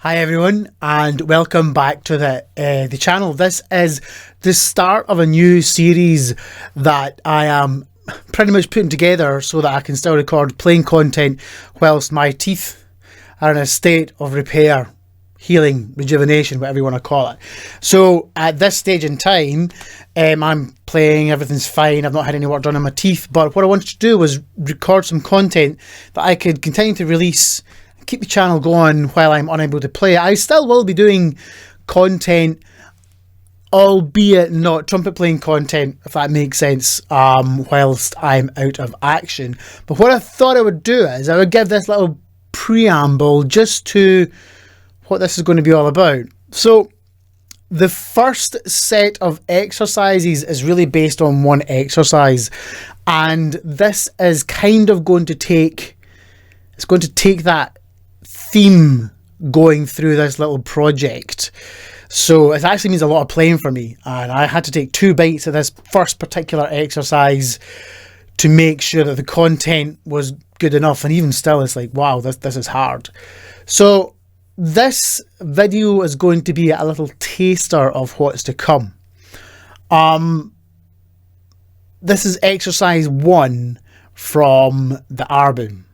Hi everyone, and welcome back to the channel. This is the start of a new series that I am pretty much putting together so that I can still record playing content whilst my teeth are in a state of repair, healing, rejuvenation, whatever you want to call it. So at this stage in time, I'm playing, everything's fine, I've not had any work done on my teeth, but what I wanted to do was record some content that I could continue to release, keep the channel going while I'm unable to play. I still will be doing content, albeit not trumpet playing content, if that makes sense, whilst I'm out of action. But what I thought I would do is I would give this little preamble just to what this is going to be all about. So the first set of exercises is really based on one exercise, and this is kind of going to take, it's going to take that theme going through this little project. So it actually means a lot of playing for me, and I had to take 2 bites of this first particular exercise to make sure that the content was good enough. And even still, it's like, wow, this is hard. So this video is going to be a little taster of what's to come. This is exercise 1 from the Arban.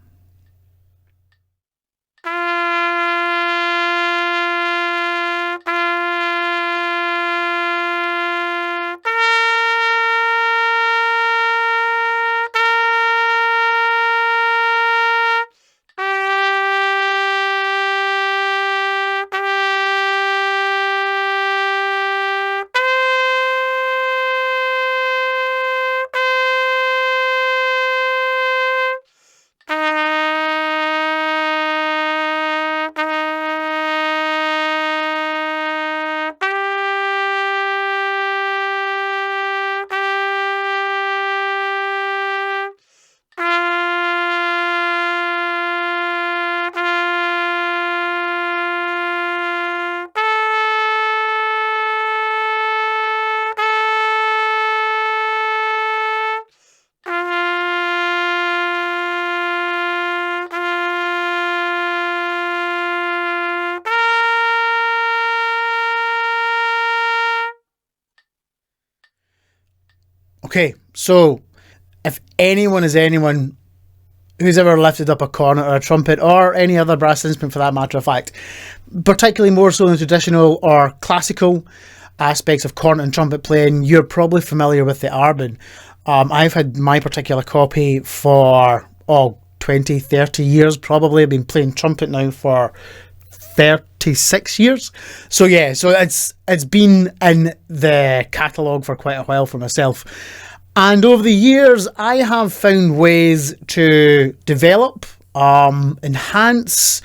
Okay, so if anyone is anyone who's ever lifted up a cornet or a trumpet or any other brass instrument for that matter of fact, particularly more so in the traditional or classical aspects of cornet and trumpet playing, you're probably familiar with the Arban. I've had my particular copy for 20, 30 years probably. I've been playing trumpet now for 36 years. So yeah, so it's been in the catalogue for quite a while for myself. And over the years, I have found ways to develop, enhance,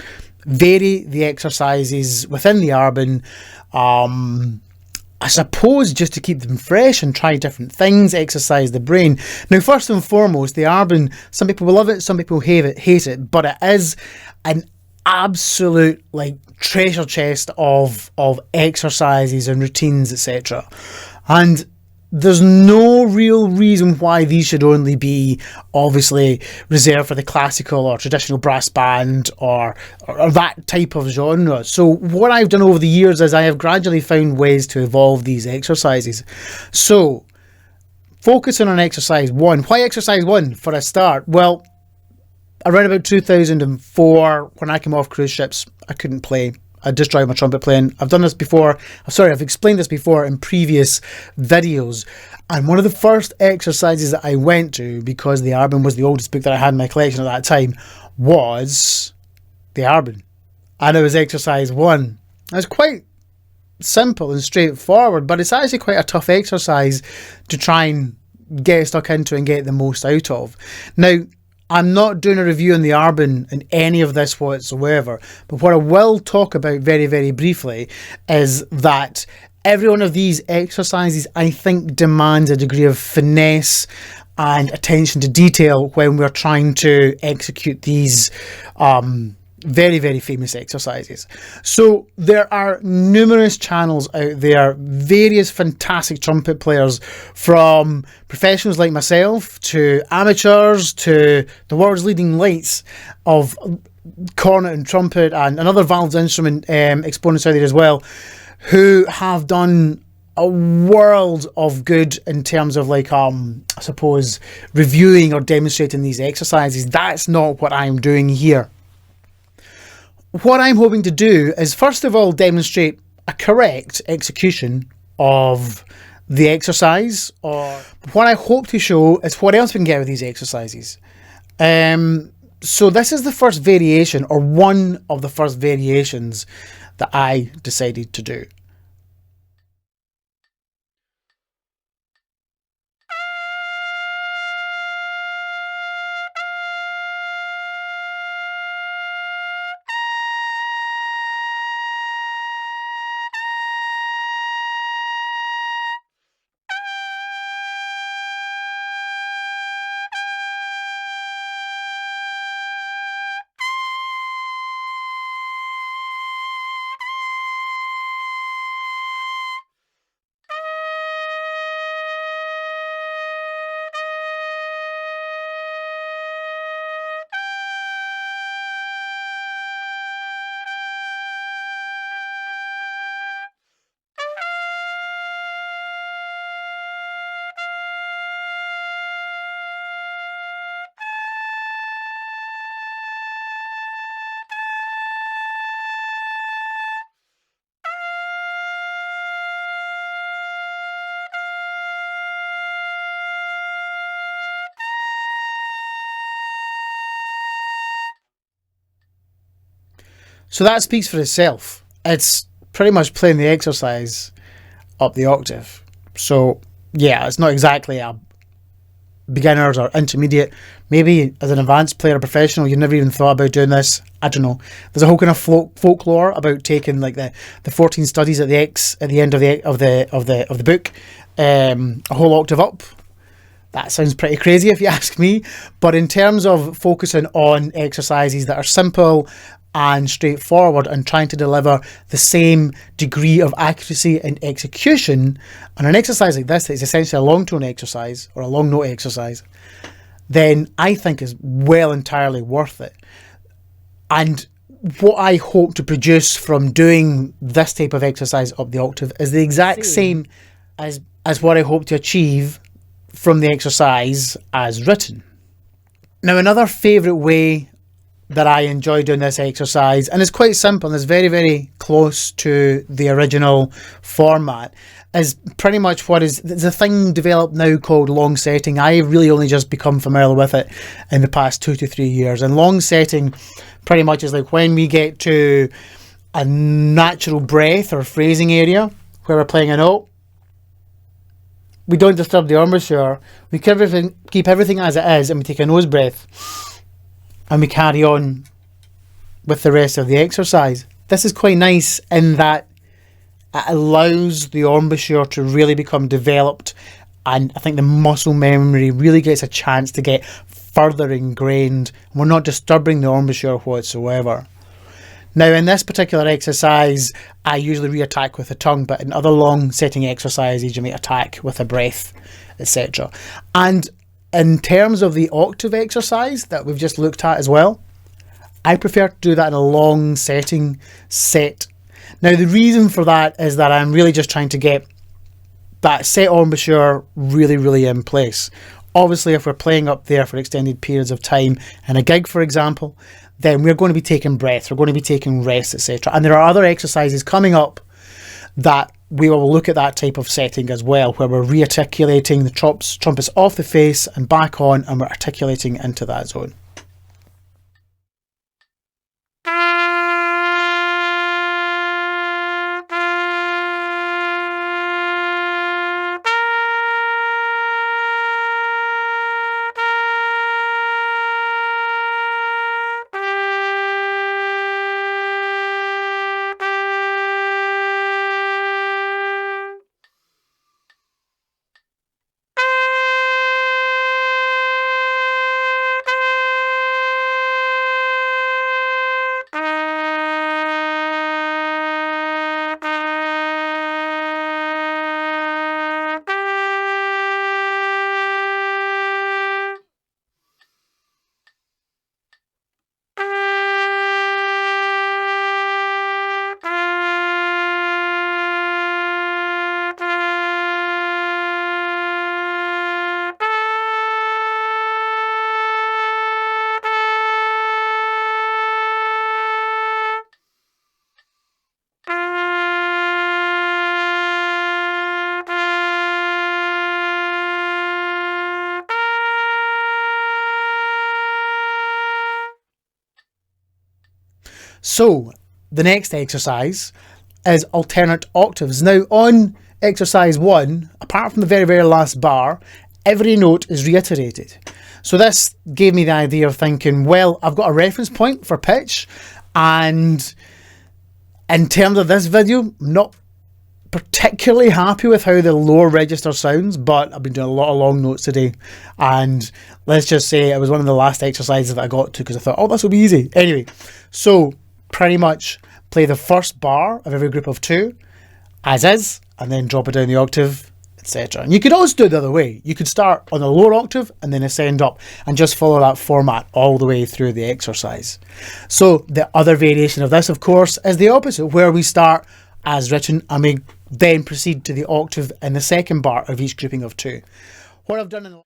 vary the exercises within the Arban. I suppose just to keep them fresh and try different things, exercise the brain. Now, first and foremost, the Arban, some people will love it, some people hate it, but it is an absolute treasure chest of exercises and routines, etc. And there's no real reason why these should only be obviously reserved for the classical or traditional brass band or that type of genre. So what I've done over the years is I have gradually found ways to evolve these exercises. So focusing on exercise 1. Why exercise 1 for a start? Well, around about 2004, when I came off cruise ships, I couldn't play. I destroyed my trumpet playing. I've done this before. I've explained this before in previous videos. And one of the first exercises that I went to, because the Arban was the oldest book that I had in my collection at that time, was the Arban. And it was exercise 1. It was quite simple and straightforward, but it's actually quite a tough exercise to try and get stuck into and get the most out of. Now, I'm not doing a review on the Arban in any of this whatsoever, but what I will talk about very, very briefly is that every one of these exercises, I think, demands a degree of finesse and attention to detail when we're trying to execute these very, very famous exercises. So there are numerous channels out there, various fantastic trumpet players, from professionals like myself to amateurs to the world's leading lights of cornet and trumpet and another valves instrument exponents out there as well, who have done a world of good in terms of like I suppose reviewing or demonstrating these exercises. That's not what I'm doing here. What I'm hoping to do is first of all demonstrate a correct execution of the exercise, or what I hope to show is what else we can get with these exercises. So this is the first variation, or one of the first variations that I decided to do. So that speaks for itself. It's pretty much playing the exercise up the octave. So yeah, it's not exactly a beginners or intermediate. Maybe as an advanced player or professional, you've never even thought about doing this. I don't know. There's a whole kind of folklore about taking like the 14 studies at the end of the book, a whole octave up. That sounds pretty crazy if you ask me. But in terms of focusing on exercises that are simple and straightforward and trying to deliver the same degree of accuracy and execution on an exercise like this, that is essentially a long tone exercise or a long note exercise, then I think is well entirely worth it. And what I hope to produce from doing this type of exercise up the octave is the exact same as what I hope to achieve from the exercise as written. Now, another favourite way that I enjoy doing this exercise, and it's quite simple and it's very, very close to the original format, is pretty much there's a thing developed now called long setting. I really only just become familiar with it in the past 2 to 3 years. And long setting pretty much is like when we get to a natural breath or phrasing area where we're playing a note, we don't disturb the embouchure, we keep everything as it is, and we take a nose breath and we carry on with the rest of the exercise. This is quite nice in that it allows the embouchure to really become developed, and I think the muscle memory really gets a chance to get further ingrained. We're not disturbing the embouchure whatsoever. Now, in this particular exercise, I usually re-attack with the tongue, but in other long setting exercises, you may attack with a breath, etc. And in terms of the octave exercise that we've just looked at as well, I prefer to do that in a long setting set. Now, the reason for that is that I'm really just trying to get that set embouchure really, really in place. Obviously, if we're playing up there for extended periods of time in a gig, for example, then we're going to be taking breaths, we're going to be taking rest, etc. And there are other exercises coming up that we will look at that type of setting as well, where we're re-articulating the trumpets off the face and back on, and we're articulating into that zone. So the next exercise is alternate octaves. Now on exercise 1, apart from the very, very last bar, every note is reiterated. So this gave me the idea of thinking, well, I've got a reference point for pitch, and in terms of this video, I'm not particularly happy with how the lower register sounds, but I've been doing a lot of long notes today, and let's just say it was one of the last exercises that I got to because I thought, oh, this will be easy. Anyway, so pretty much play the first bar of every group of 2 as is, and then drop it down the octave, etc. And you could also do it the other way. You could start on a lower octave and then ascend up and just follow that format all the way through the exercise. So the other variation of this, of course, is the opposite, where we start as written and we then proceed to the octave in the second bar of each grouping of 2. What I've done in the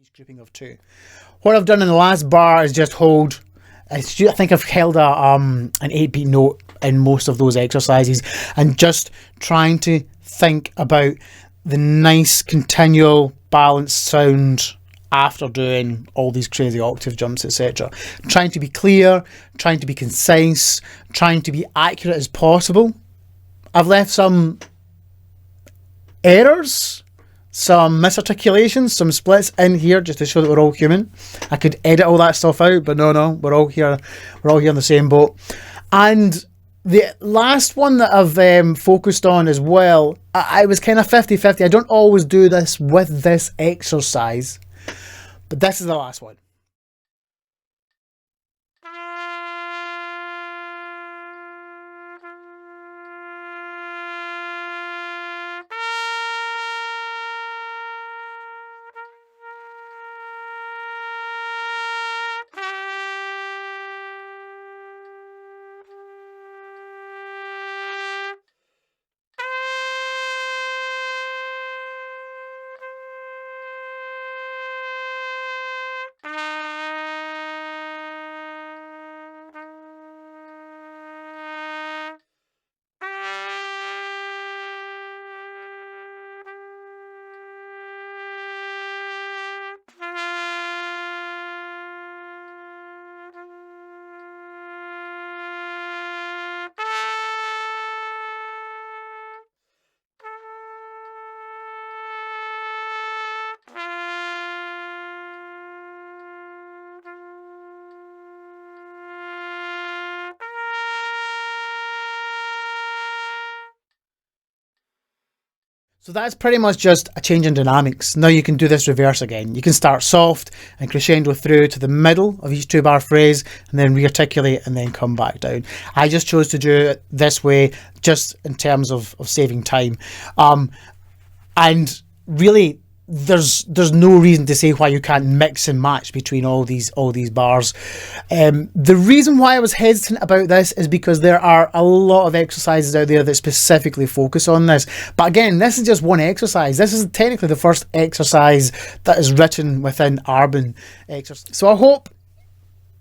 each grouping of 2. What I've done in the last bar is just hold. I think I've held an 8-beat note in most of those exercises, and just trying to think about the nice continual balanced sound after doing all these crazy octave jumps, etc. Trying to be clear, trying to be concise, trying to be accurate as possible. I've left some errors, some misarticulations, some splits in here just to show that we're all human. I could edit all that stuff out, but no, we're all here in the same boat. And the last one that I've focused on as well, I was kind of 50-50. I don't always do this with this exercise, but this is the last one. So that's pretty much just a change in dynamics. Now you can do this reverse again. You can start soft and crescendo through to the middle of each 2-bar phrase and then rearticulate and then come back down. I just chose to do it this way just in terms of saving time. And really, there's no reason to say why you can't mix and match between all these bars. The reason why I was hesitant about this is because there are a lot of exercises out there that specifically focus on this. But again, this is just one exercise. This is technically the first exercise that is written within Arban exercise. So I hope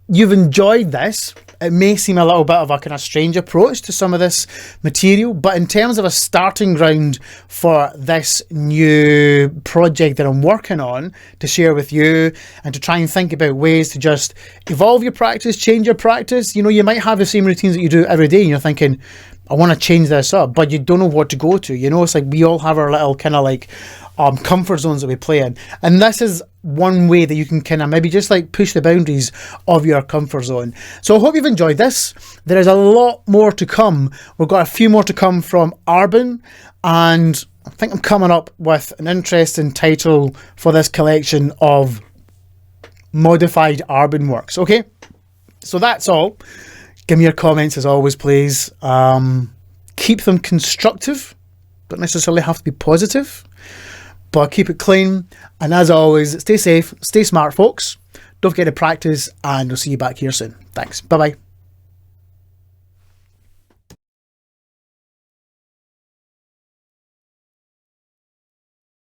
you've enjoyed this. It may seem a little bit of a kind of strange approach to some of this material, but in terms of a starting ground for this new project that I'm working on to share with you and to try and think about ways to just evolve your practice, change your practice. You know, you might have the same routines that you do every day and you're thinking, I want to change this up, but you don't know what to go to. You know, it's like we all have our little kind of like comfort zones that we play in. And this is one way that you can kind of maybe just like push the boundaries of your comfort zone. So I hope you've enjoyed this. There is a lot more to come. We've got a few more to come from Arban, and I think I'm coming up with an interesting title for this collection of modified Arban works. Okay, so that's all. Give me your comments as always, please. Keep them constructive. Don't necessarily have to be positive, but keep it clean. And as always, stay safe, stay smart, folks. Don't forget to practice, and we'll see you back here soon. Thanks. Bye-bye.